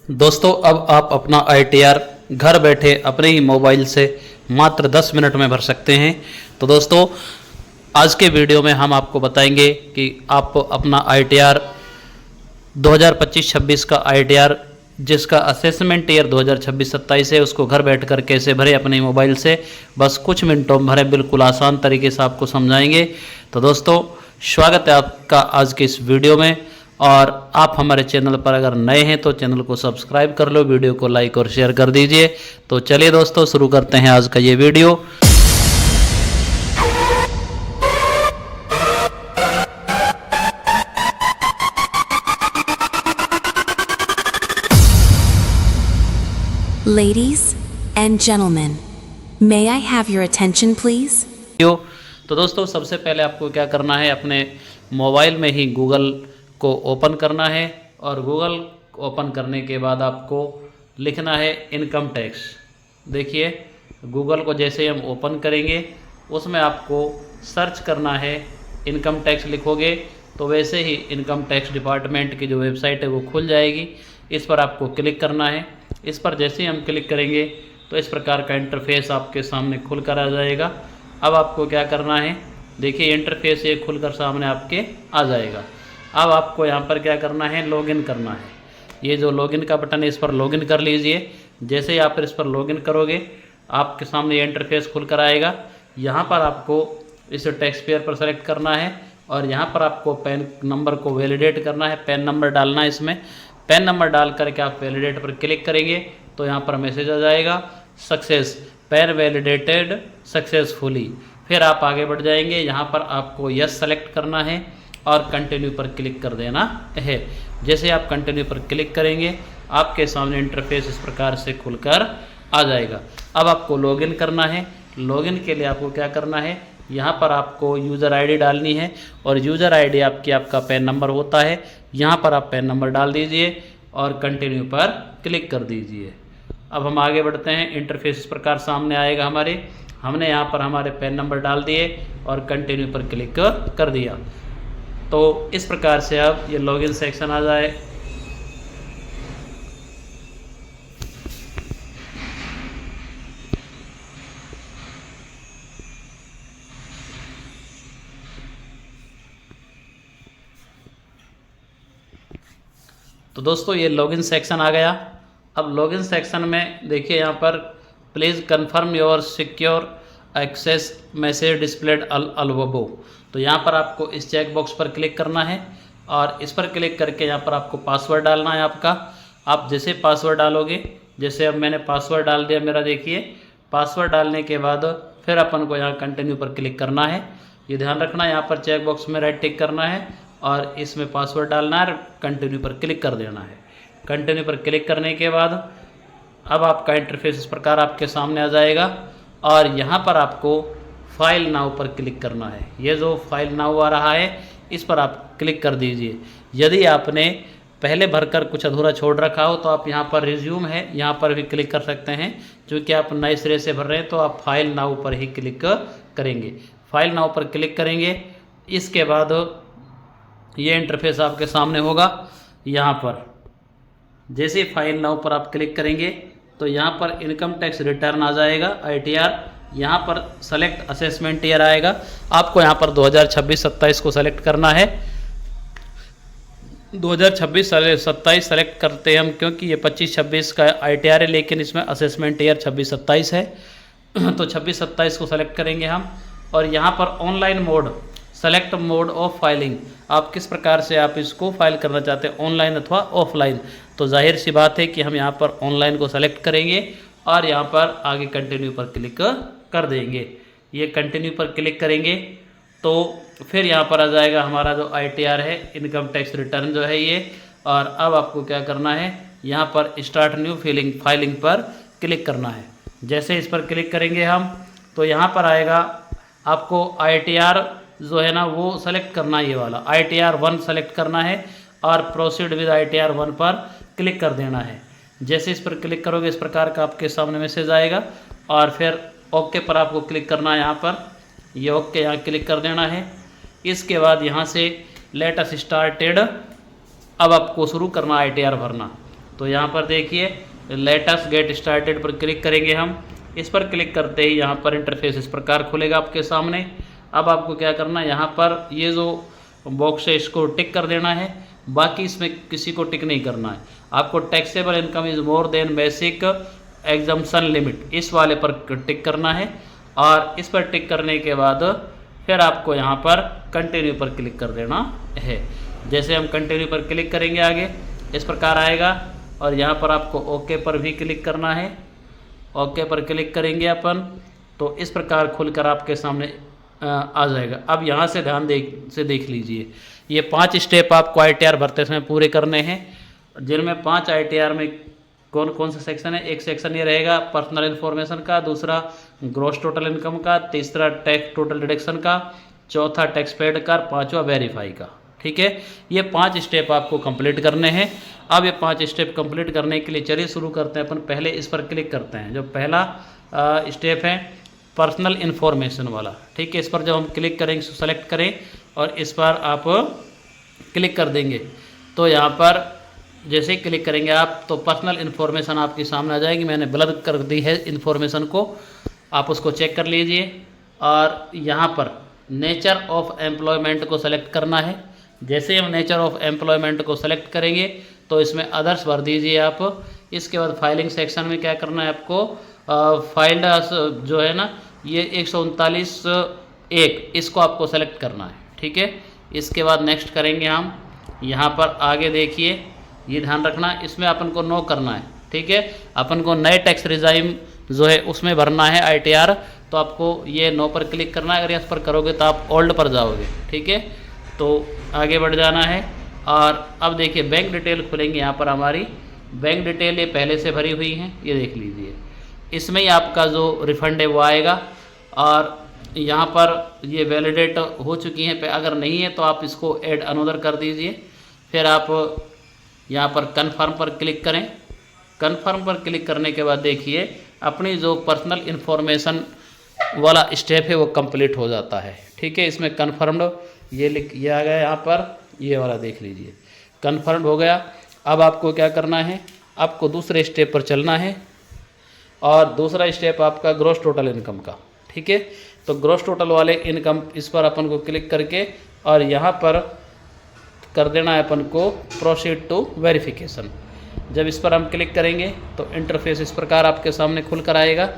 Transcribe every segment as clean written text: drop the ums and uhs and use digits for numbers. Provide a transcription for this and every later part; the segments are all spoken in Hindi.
दोस्तों अब आप अपना ITR घर बैठे अपने ही मोबाइल से मात्र 10 मिनट में भर सकते हैं। तो दोस्तों आज के वीडियो में हम आपको बताएंगे कि आप अपना ITR 2025-26 का ITR जिसका असेसमेंट ईयर 2026-27 है उसको घर बैठकर कैसे भरें अपने मोबाइल से। बस कुछ मिनटों में भरें, बिल्कुल आसान तरीके से आपको समझाएंगे। तो दोस्तों स्वागत है आपका आज के इस वीडियो में, और आप हमारे चैनल पर अगर नए हैं तो चैनल को सब्सक्राइब कर लो, वीडियो को लाइक और शेयर कर दीजिए। तो चलिए दोस्तों शुरू करते हैं आज का ये video. Ladies and gentlemen, may I have your attention please? तो दोस्तों सबसे पहले आपको क्या करना है, अपने मोबाइल में ही गूगल को ओपन करना है, और गूगल ओपन करने के बाद आपको लिखना है इनकम टैक्स। देखिए गूगल को जैसे हम ओपन करेंगे उसमें आपको सर्च करना है, इनकम टैक्स लिखोगे तो वैसे ही इनकम टैक्स डिपार्टमेंट की जो वेबसाइट है वो खुल जाएगी। इस पर आपको क्लिक करना है। इस पर जैसे ही हम क्लिक करेंगे तो इस प्रकार का इंटरफेस आपके सामने खुल कर आ जाएगा। अब आपको क्या करना है, देखिए इंटरफेस ये खुलकर सामने आपके आ जाएगा। अब आपको यहाँ पर क्या करना है, लॉगिन करना है। ये जो लॉगिन का बटन है इस पर लॉगिन कर लीजिए। जैसे ही आप इस पर लॉगिन करोगे आपके सामने ये इंटरफेस खुल कर आएगा। यहाँ पर आपको इस टैक्स पेयर पर सेलेक्ट करना है, और यहाँ पर आपको पैन नंबर को वैलिडेट करना है। पैन नंबर डालना है इसमें। पैन नंबर डाल करके आप वैलिडेट पर क्लिक करेंगे तो यहाँ पर मैसेज आ जाएगा, सक्सेस पैन वैलिडेटेड सक्सेसफुली। फिर आप आगे बढ़ जाएंगे। यहाँ पर आपको यस सेलेक्ट करना है और कंटिन्यू पर क्लिक कर देना है। जैसे आप कंटिन्यू पर क्लिक करेंगे आपके सामने इंटरफेस इस प्रकार से खुलकर आ जाएगा। अब आपको लॉगिन करना है। लॉगिन के लिए आपको क्या करना है, यहाँ पर आपको यूज़र आईडी डालनी है, और यूज़र आईडी आपका पैन नंबर होता है। यहाँ पर आप पैन नंबर डाल दीजिए और कंटिन्यू पर क्लिक कर दीजिए। अब हम आगे बढ़ते हैं। इंटरफेस इस प्रकार सामने आएगा हमारे। हमने यहाँ पर हमारे पैन नंबर डाल दिए और कंटिन्यू पर क्लिक कर दिया। तो इस प्रकार से अब ये लॉगिन सेक्शन आ जाए। तो दोस्तों ये लॉगिन सेक्शन आ गया। अब लॉगिन सेक्शन में देखिए यहाँ पर please confirm your secure access message displayed available. तो यहाँ पर आपको इस चेक बॉक्स पर क्लिक करना है, और इस पर क्लिक करके यहाँ पर आपको पासवर्ड डालना है आपका। आप जैसे पासवर्ड डालोगे, जैसे अब मैंने पासवर्ड डाल दिया मेरा, देखिए पासवर्ड डालने के बाद फिर अपन को यहाँ कंटिन्यू पर क्लिक करना है। ये ध्यान रखना, यहाँ पर चेक बॉक्स में राइट टिक करना है और इसमें पासवर्ड डालना है, कंटिन्यू पर क्लिक कर देना है। कंटिन्यू पर क्लिक करने के बाद अब आपका इंटरफेस इस प्रकार आपके सामने आ जाएगा, और यहाँ पर आपको फाइल नाउ पर क्लिक करना है। ये जो फाइल नाउ आ रहा है इस पर आप क्लिक कर दीजिए। यदि आपने पहले भरकर कुछ अधूरा छोड़ रखा हो तो आप यहाँ पर रिज्यूम है, यहाँ पर भी क्लिक कर सकते हैं। चूँकि आप नए सिरे से भर रहे हैं तो आप फाइल नाउ पर ही क्लिक करेंगे। फाइल नाउ पर क्लिक करेंगे, इसके बाद ये इंटरफेस आपके सामने होगा। यहाँ पर जैसे फाइल नाउ पर आप क्लिक करेंगे तो यहाँ पर इनकम टैक्स रिटर्न आ जाएगा ITR। यहाँ पर सेलेक्ट असेसमेंट ईयर आएगा। आपको यहाँ पर 2026-27 को सेलेक्ट करना है। 2026-27 सेलेक्ट करते हैं हम, क्योंकि ये 25-26 का ITR है, लेकिन इसमें असेसमेंट ईयर 26-27 है। तो 26-27 को सेलेक्ट करेंगे हम, और यहाँ पर online mode select mode of filing, आप किस प्रकार से आप इसको फाइल करना चाहते हैं, ऑनलाइन अथवा ऑफलाइन। तो जाहिर सी बात है कि हम यहाँ पर ऑनलाइन को सेलेक्ट करेंगे और यहाँ पर आगे कंटिन्यू पर क्लिक कर देंगे। ये कंटिन्यू पर क्लिक करेंगे तो फिर यहाँ पर आ जाएगा हमारा जो ITR है, इनकम टैक्स रिटर्न जो है ये। और अब आपको क्या करना है, यहाँ पर स्टार्ट न्यू फाइलिंग पर क्लिक करना है। जैसे इस पर क्लिक करेंगे हम तो यहाँ पर आएगा आपको ITR जो है ना वो सेलेक्ट करना है, ये वाला ITR 1 सेलेक्ट करना है, और प्रोसीड विद ITR 1 पर क्लिक कर देना है। जैसे इस पर क्लिक करोगे इस प्रकार का आपके सामने मैसेज आएगा, और फिर ओके पर आपको क्लिक करना है। यहाँ पर ये ओके यहाँ क्लिक कर देना है। इसके बाद यहाँ से लेट अस स्टार्टेड, अब आपको शुरू करना ITR भरना। तो यहाँ पर देखिए लेट अस गेट स्टार्टेड पर क्लिक करेंगे हम। इस पर क्लिक करते ही यहाँ पर इंटरफेस इस प्रकार खुलेगा आपके सामने। अब आपको क्या करना है, यहाँ पर ये जो बॉक्स है इसको टिक कर देना है, बाकी इसमें किसी को टिक नहीं करना है। आपको taxable income is more than basic exemption limit, इस वाले पर टिक करना है। और इस पर टिक करने के बाद फिर आपको यहाँ पर कंटिन्यू पर क्लिक कर देना है। जैसे हम कंटिन्यू पर क्लिक करेंगे आगे इस प्रकार आएगा, और यहाँ पर आपको ओके पर भी क्लिक करना है। ओके पर क्लिक करेंगे अपन तो इस प्रकार खुलकर आपके सामने आ जाएगा। अब यहाँ से ध्यान देख लीजिए, ये 5 स्टेप आपको ITR भरते समय पूरे करने हैं, जिनमें 5 ITR में कौन कौन सा सेक्शन है। एक सेक्शन ये रहेगा पर्सनल इन्फॉर्मेशन का, दूसरा ग्रॉस टोटल इनकम का, तीसरा टैक्स टोटल डिडक्शन का, चौथा टैक्स पेड का, पांचवा वेरीफाई का। ठीक है, ये 5 स्टेप आपको कंप्लीट करने हैं। अब ये 5 स्टेप कंप्लीट करने के लिए चलिए शुरू करते हैं। अपन पहले इस पर क्लिक करते हैं, जो पहला स्टेप है पर्सनल इन्फॉर्मेशन वाला। ठीक है, इस पर जब हम क्लिक करेंगे सेलेक्ट करें और इस पर आप क्लिक कर देंगे तो यहाँ पर जैसे ही क्लिक करेंगे आप तो पर्सनल इन्फॉर्मेशन आपके सामने आ जाएगी। मैंने ब्लर कर दी है इन्फॉर्मेशन को, आप उसको चेक कर लीजिए। और यहाँ पर नेचर ऑफ एम्प्लॉयमेंट को सेलेक्ट करना है। जैसे हम नेचर ऑफ एम्प्लॉयमेंट को सेलेक्ट करेंगे तो इसमें अदर्स भर दीजिए आप। इसके बाद फाइलिंग सेक्शन में क्या करना है आपको, फाइल्ड जो है ना ये 139(1) इसको आपको सेलेक्ट करना है। ठीक है, इसके बाद नेक्स्ट करेंगे हम। यहाँ पर आगे देखिए, ये ध्यान रखना इसमें अपन को नो करना है। ठीक है, अपन को नए टैक्स रिजाइम जो है उसमें भरना है ITR, तो आपको ये नो पर क्लिक करना है। अगर इस पर करोगे तो आप ओल्ड पर जाओगे। ठीक है, तो आगे बढ़ जाना है। और अब देखिए बैंक डिटेल खुलेंगे। यहाँ पर हमारी बैंक डिटेल ये पहले से भरी हुई हैं, ये देख लीजिए। इसमें ही आपका जो रिफ़ंड है वो आएगा। और यहाँ पर ये वैलिडेट हो चुकी हैं, अगर नहीं है तो आप इसको ऐड अनदर कर दीजिए। फिर आप यहाँ पर कन्फर्म पर क्लिक करें। कन्फर्म पर क्लिक करने के बाद देखिए अपनी जो पर्सनल इन्फॉर्मेशन वाला स्टेप है वो कंप्लीट हो जाता है। ठीक है, इसमें कन्फर्म्ड ये आ गया, यहाँ पर ये वाला देख लीजिए कन्फर्म्ड हो गया। अब आपको क्या करना है, आपको दूसरे स्टेप पर चलना है और दूसरा स्टेप आपका ग्रॉस टोटल इनकम का। ठीक है, तो ग्रॉस टोटल वाले इनकम इस पर अपन को क्लिक करके और यहाँ पर कर देना है अपन को प्रोसीड टू वेरिफिकेशन। जब इस पर हम क्लिक करेंगे तो इंटरफेस इस प्रकार आपके सामने खुल कर आएगा।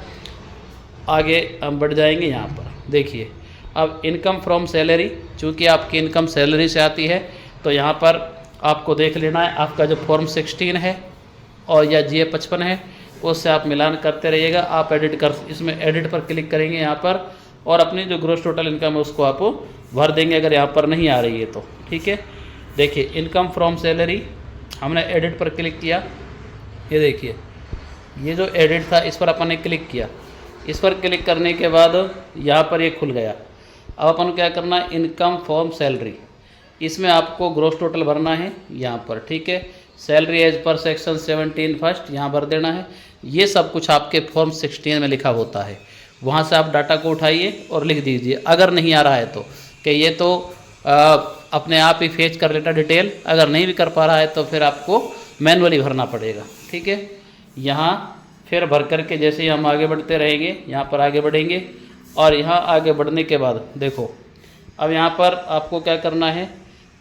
आगे हम बढ़ जाएंगे। यहाँ पर देखिए अब इनकम फ्रॉम सैलरी, चूँकि आपकी इनकम सैलरी से आती है तो यहाँ पर आपको देख लेना है आपका जो फॉर्म 16 है और या GA 55 है उससे आप मिलान करते रहिएगा। आप इसमें एडिट पर क्लिक करेंगे यहाँ पर और अपनी जो ग्रॉस टोटल इनकम है उसको आप भर देंगे अगर यहाँ पर नहीं आ रही है तो। ठीक है, देखिए इनकम फ्रॉम सैलरी हमने एडिट पर क्लिक किया। ये देखिए ये जो एडिट था इस पर अपन ने क्लिक किया। इस पर क्लिक करने के बाद यहाँ पर ये खुल गया। अब अपन क्या करना है, इनकम फ्रॉम सैलरी, इसमें आपको ग्रॉस टोटल भरना है यहाँ पर। ठीक है, salary as per section 17 first यहाँ भर देना है। ये सब कुछ आपके फॉर्म 16 में लिखा होता है, वहाँ से आप डाटा को उठाइए और लिख दीजिए। अगर नहीं आ रहा है तो कि ये तो अपने आप ही फेच कर लेता डिटेल, अगर नहीं भी कर पा रहा है तो फिर आपको मैनुअली भरना पड़ेगा। ठीक है, यहाँ फिर भर करके जैसे ही हम आगे बढ़ते रहेंगे यहाँ पर आगे बढ़ेंगे और यहाँ आगे बढ़ने के बाद देखो अब यहाँ पर आपको क्या करना है,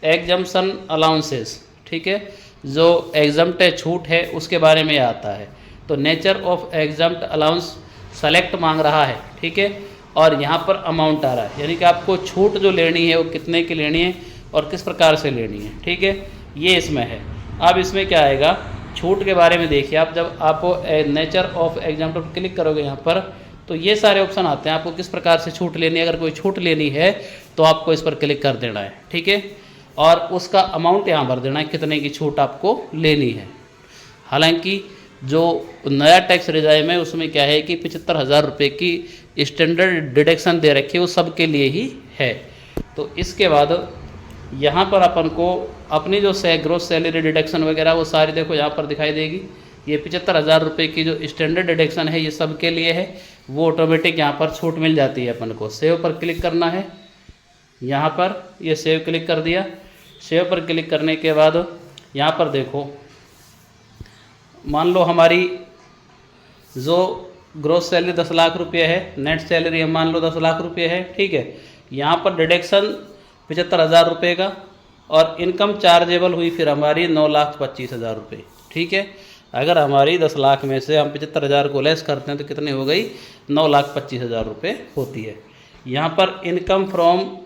एग्जम्पशन अलाउंसेस। ठीक है, जो एग्जम्प्ट है छूट है उसके बारे में आता है। तो nature of exempt allowance select मांग रहा है। ठीक है, और यहाँ पर अमाउंट आ रहा है, यानी कि आपको छूट जो लेनी है वो कितने की लेनी है और किस प्रकार से लेनी है। ठीक है, ये इसमें है। अब इसमें क्या आएगा, छूट के बारे में देखिए। आप जब आप नेचर ऑफ एग्जाम्पल पर क्लिक करोगे यहाँ पर तो ये सारे ऑप्शन आते हैं, आपको किस प्रकार से छूट लेनी है। अगर कोई छूट लेनी है तो आपको इस पर क्लिक कर देना है। ठीक है, और उसका अमाउंट यहाँ भर देना है, कितने की छूट आपको लेनी है। हालांकि जो नया टैक्स रिजाइम है उसमें क्या है कि 75,000 रुपये की स्टैंडर्ड डिडक्शन दे रखी है, वो सबके लिए ही है। तो इसके बाद यहाँ पर अपन को अपनी जो ग्रोस सैलरी डिडक्शन वगैरह वो सारी देखो यहाँ पर दिखाई देगी। ये 75,000 रुपये की जो स्टैंडर्ड डिडक्शन है ये सब के लिए है, वो ऑटोमेटिक यहाँ पर छूट मिल जाती है। अपन को सेव पर क्लिक करना है। यहाँ पर ये सेव क्लिक कर दिया। सेव पर क्लिक करने के बाद यहाँ पर देखो मान लो हमारी जो ग्रोस सैलरी 10 लाख रुपये है, नेट सैलरी हम मान लो 10 लाख रुपये है, ठीक है। यहाँ पर डिडक्शन 75,000 रुपये का और इनकम चार्जेबल हुई फिर हमारी 9,25,000 रुपये, ठीक है। अगर हमारी 10 लाख में से हम 75,000 को लेस करते हैं तो कितनी हो गई, 9,25,000 रुपये होती है। यहाँ पर इनकम फ्रॉम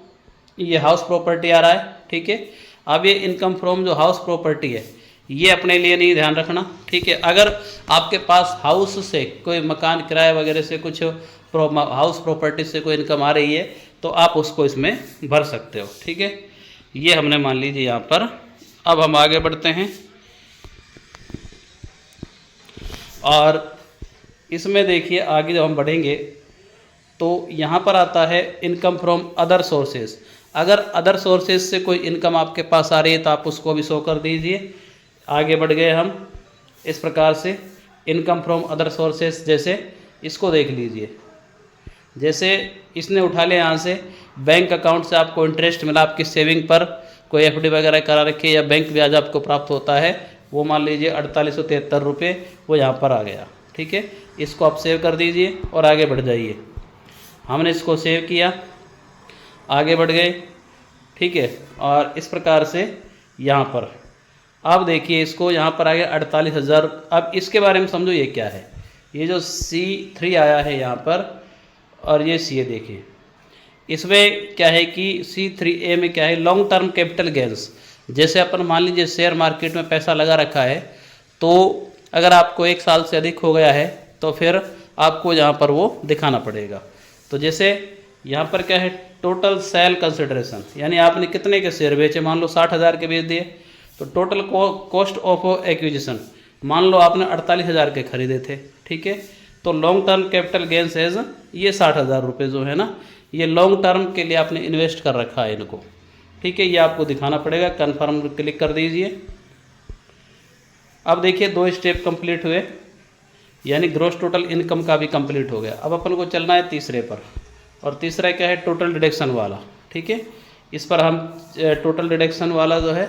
ये हाउस प्रॉपर्टी आ रहा है, ठीक है। अब ये इनकम फ्रॉम जो हाउस प्रॉपर्टी है ये अपने लिए नहीं ध्यान रखना, ठीक है। अगर आपके पास हाउस से कोई मकान किराए वगैरह से कुछ हाउस प्रॉपर्टी से कोई इनकम आ रही है तो आप उसको इसमें भर सकते हो, ठीक है। ये हमने मान लीजिए यहाँ पर। अब हम आगे बढ़ते हैं और इसमें देखिए आगे जब हम बढ़ेंगे तो यहाँ पर आता है इनकम फ्रॉम अदर सोर्सेज। अगर अदर सोर्सेज से कोई इनकम आपके पास आ रही है तो आप उसको भी शो कर दीजिए। आगे बढ़ गए हम इस प्रकार से इनकम फ्रॉम अदर सोर्सेज, जैसे इसको देख लीजिए। जैसे इसने उठा लिया यहाँ से बैंक अकाउंट से आपको इंटरेस्ट मिला, आपकी सेविंग पर कोई एफडी वगैरह करा रखी या बैंक ब्याज आपको प्राप्त होता है, वो मान लीजिए 4873 रुपये वो यहाँ पर आ गया, ठीक है। इसको आप सेव कर दीजिए और आगे बढ़ जाइए। हमने इसको सेव किया, आगे बढ़ गए, ठीक है। और इस प्रकार से यहाँ पर अब देखिए इसको यहाँ पर आ गया 48,000। अब इसके बारे में समझो ये क्या है। ये जो C3 आया है यहाँ पर और ये CA देखिए, इसमें क्या है कि C3A में क्या है, लॉन्ग टर्म कैपिटल गेंस। जैसे अपन मान लीजिए शेयर मार्केट में पैसा लगा रखा है तो अगर आपको 1 साल से अधिक हो गया है तो फिर आपको यहाँ पर वो दिखाना पड़ेगा। तो जैसे यहाँ पर क्या है, टोटल सेल कंसिडरेशन, यानी आपने कितने के शेयर बेचे, मान लो 60,000 के बेच दिए तो टोटल कॉस्ट ऑफ एक्विजिशन मान लो आपने 48,000 के खरीदे थे, ठीक है। तो long term capital gains as ये 60,000 रुपये जो है ना, ये लॉन्ग टर्म के लिए आपने इन्वेस्ट कर रखा है इनको, ठीक है। ये आपको दिखाना पड़ेगा, कन्फर्म क्लिक कर दीजिए। अब देखिए 2 स्टेप कंप्लीट हुए, यानी ग्रॉस टोटल इनकम का भी कंप्लीट हो गया। अब अपन को चलना है तीसरे पर, और तीसरा क्या है, टोटल डिडक्शन वाला, ठीक है। इस पर हम टोटल डिडक्शन वाला जो है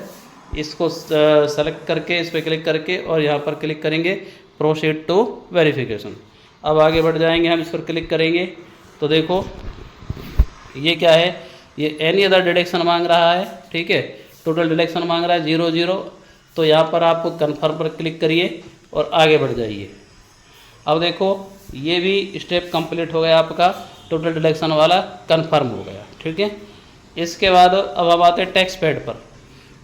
इसको सेलेक्ट करके इस पर क्लिक करके और यहाँ पर क्लिक करेंगे प्रोसीड टू वेरिफिकेशन। अब आगे बढ़ जाएंगे, हम इस पर क्लिक करेंगे तो देखो ये क्या है, ये एनी अदर डिडक्शन मांग रहा है, ठीक है। टोटल डिडक्शन मांग रहा है 0 तो यहाँ पर आप कन्फर्म पर क्लिक करिए और आगे बढ़ जाइए। अब देखो ये भी स्टेप कंप्लीट हो गया आपका, टोटल डिडक्शन वाला कन्फर्म हो गया, ठीक है। इसके बाद अब हम आते हैं टैक्स पेड पर।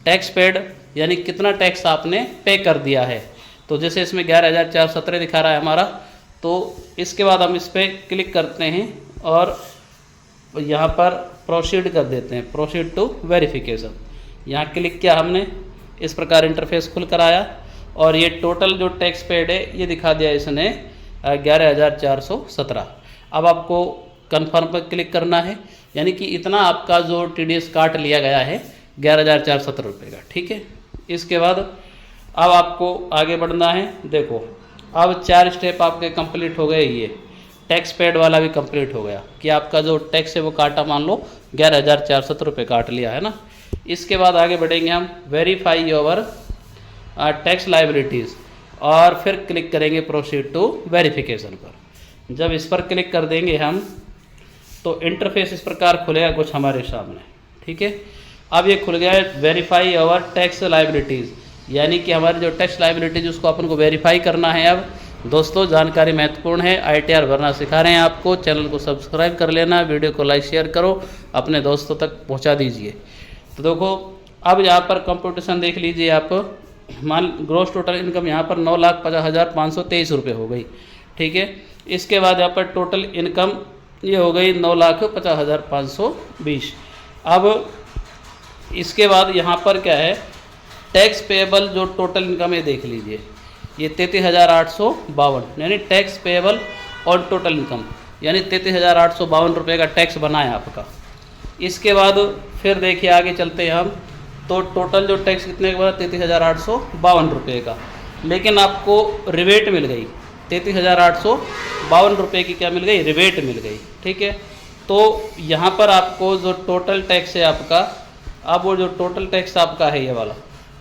टैक्स पेड यानी कितना टैक्स आपने पे कर दिया है। तो जैसे इसमें 11,417 दिखा रहा है हमारा, तो इसके बाद हम इस पर क्लिक करते हैं और यहाँ पर प्रोसीड कर देते हैं, प्रोसीड टू वेरिफिकेशन। यहाँ क्लिक किया हमने, इस प्रकार इंटरफेस खुल कर आया और ये टोटल जो टैक्स पेड है ये दिखा दिया इसने 11,417। अब आपको कन्फर्म पर क्लिक करना है, यानी कि इतना आपका जो TDS काट लिया गया है 11,417 रुपये का, ठीक है। इसके बाद अब आपको आगे बढ़ना है। देखो अब 4 स्टेप आपके कंप्लीट हो गए। ये टैक्स पेड वाला भी कंप्लीट हो गया कि आपका जो टैक्स है वो काटा, मान लो 11,417 रुपये काट लिया है ना। इसके बाद आगे बढ़ेंगे हम वेरीफाई योर टैक्स लाइबिलिटीज़ और फिर क्लिक करेंगे प्रोसीड टू वेरिफिकेशन पर। जब इस पर क्लिक कर देंगे हम तो इंटरफेस इस प्रकार खुलेगा कुछ हमारे सामने, ठीक है। अब ये खुल गया है वेरीफाई योर टैक्स लाइबिलिटीज़, यानी कि हमारी जो टैक्स लाइबिलिटीज़ उसको अपन को वेरीफाई करना है। अब दोस्तों जानकारी महत्वपूर्ण है, ITR भरना सिखा रहे हैं आपको। चैनल को सब्सक्राइब कर लेना, वीडियो को लाइक शेयर करो, अपने दोस्तों तक पहुंचा दीजिए। तो देखो अब यहाँ पर कंप्यूटेशन देख लीजिए आप, मान ग्रॉस टोटल इनकम यहाँ पर 9,50,523 रुपये हो गई, ठीक है। इसके बाद यहाँ पर टोटल इनकम ये हो गई 9,50,520। अब इसके बाद यहाँ पर क्या है, टैक्स पेएबल जो टोटल इनकम है देख लीजिए, ये 33,852, यानी टैक्स पेएबल और टोटल इनकम, यानी 33,852 रुपये का टैक्स बना है आपका। इसके बाद फिर देखिए आगे चलते हैं हम, तो टोटल जो टैक्स कितने का बना, 33,852 रुपये का, लेकिन आपको रिबेट मिल गई 33,852 रुपये की, क्या मिल गई, रिबेट मिल गई, ठीक है। तो यहाँ पर आपको जो टोटल टैक्स है आपका, अब वो जो टोटल टैक्स आपका है ये वाला,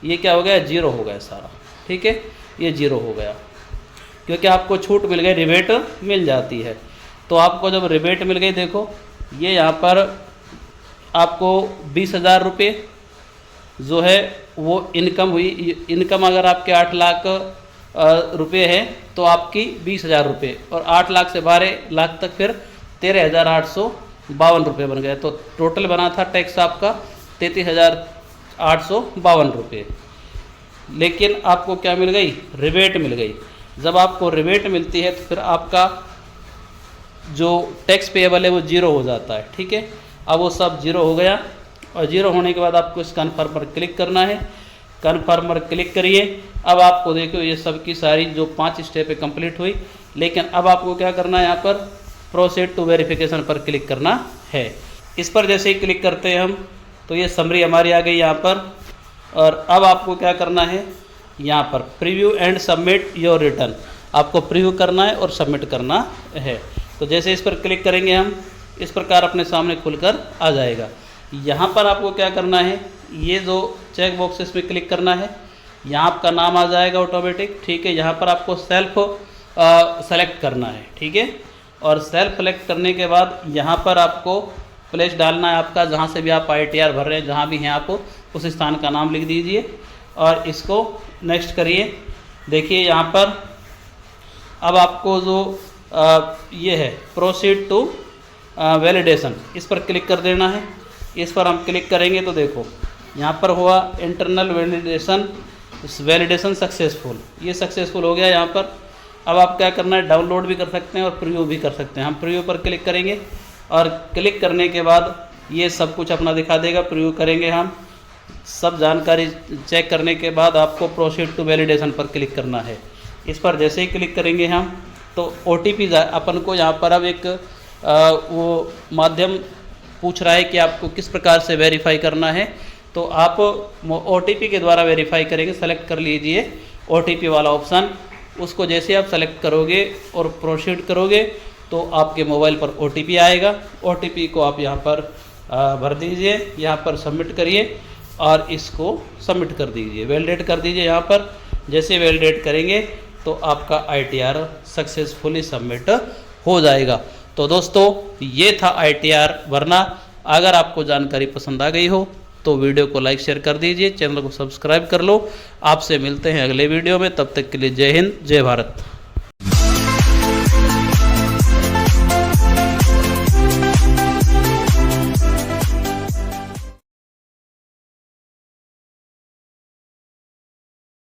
ये क्या हो गया, 0 हो गया सारा, ठीक है। ये 0 हो गया, क्योंकि आपको छूट मिल गई, रिबेट मिल जाती है। तो आपको जब रिबेट मिल गई, देखो ये यहाँ पर आपको 20,000 रुपये जो है वो इनकम हुई। इनकम अगर आपके 8 लाख रुपये है तो आपकी 20,000 रुपये, और 8 लाख से 12 लाख तक फिर 13,852 रुपये बन गए। तो टोटल बना था टैक्स आपका 33,852 रुपये। लेकिन आपको क्या मिल गई? रिबेट मिल गई। जब आपको रिबेट मिलती है तो फिर आपका जो टैक्स पेएबल है वो 0 हो जाता है। ठीक है, अब वो सब 0 हो गया, और 0 होने के बाद आपको इस कन्फर्म पर क्लिक करना है। कन्फर्म पर क्लिक करिए। अब आपको देखो ये सब की सारी जो 5 स्टेप कंप्लीट हुई। लेकिन अब आपको क्या करना है, यहाँ पर प्रोसीड टू वेरिफिकेशन पर क्लिक करना है। इस पर जैसे ही क्लिक करते हैं हम तो ये समरी हमारी आ गई यहाँ पर। और अब आपको क्या करना है, यहाँ पर preview and submit your return, आपको प्रीव्यू करना है और सबमिट करना है। तो जैसे इस पर क्लिक करेंगे हम, इस प्रकार अपने सामने खुलकर आ जाएगा। यहाँ पर आपको क्या करना है, ये जो चेक बॉक्सेस पे क्लिक करना है, यहाँ आपका नाम आ जाएगा ऑटोमेटिक। ठीक है, यहाँ पर आपको सेल्फ सेलेक्ट करना है। ठीक है, और सेल्फ सेलेक्ट करने के बाद यहाँ पर आपको प्लेस डालना है आपका, जहाँ से भी आप ITR भर रहे हैं, जहाँ भी हैं आप उस स्थान का नाम लिख दीजिए और इसको नेक्स्ट करिए। देखिए यहाँ पर अब आपको जो ये है प्रोसीड टू वैलिडेशन, इस पर क्लिक कर देना है। इस पर हम क्लिक करेंगे तो देखो यहाँ पर हुआ इंटरनल वैलिडेशन सक्सेसफुल, ये सक्सेसफुल हो गया यहाँ पर। अब आप क्या करना है, डाउनलोड भी कर सकते हैं और प्रीव्यू भी कर सकते हैं। हम प्रीव्यू पर क्लिक करेंगे और क्लिक करने के बाद ये सब कुछ अपना दिखा देगा। प्रीव्यू करेंगे हम, सब जानकारी चेक करने के बाद आपको प्रोसीड टू वैलिडेशन पर क्लिक करना है। इस पर जैसे ही क्लिक करेंगे हम तो OTP अपन को यहाँ पर अब एक वो माध्यम पूछ रहा है कि आपको किस प्रकार से वेरीफाई करना है। तो आप OTP के द्वारा वेरीफाई करेंगे। सेलेक्ट कर लीजिए OTP वाला ऑप्शन, उसको जैसे आप सेलेक्ट करोगे और प्रोसीड करोगे तो आपके मोबाइल पर OTP आएगा। OTP को आप यहाँ पर भर दीजिए, यहाँ पर सबमिट करिए और इसको सबमिट कर दीजिए, वैलिडेट कर दीजिए। यहाँ पर जैसे वैलिडेट करेंगे तो आपका ITR सक्सेसफुली सबमिट हो जाएगा। तो दोस्तों ये था ITR भरना। अगर आपको जानकारी पसंद आ गई हो तो वीडियो को लाइक शेयर कर दीजिए, चैनल को सब्सक्राइब कर लो। आपसे मिलते हैं अगले वीडियो में, तब तक के लिए जय हिंद जय भारत।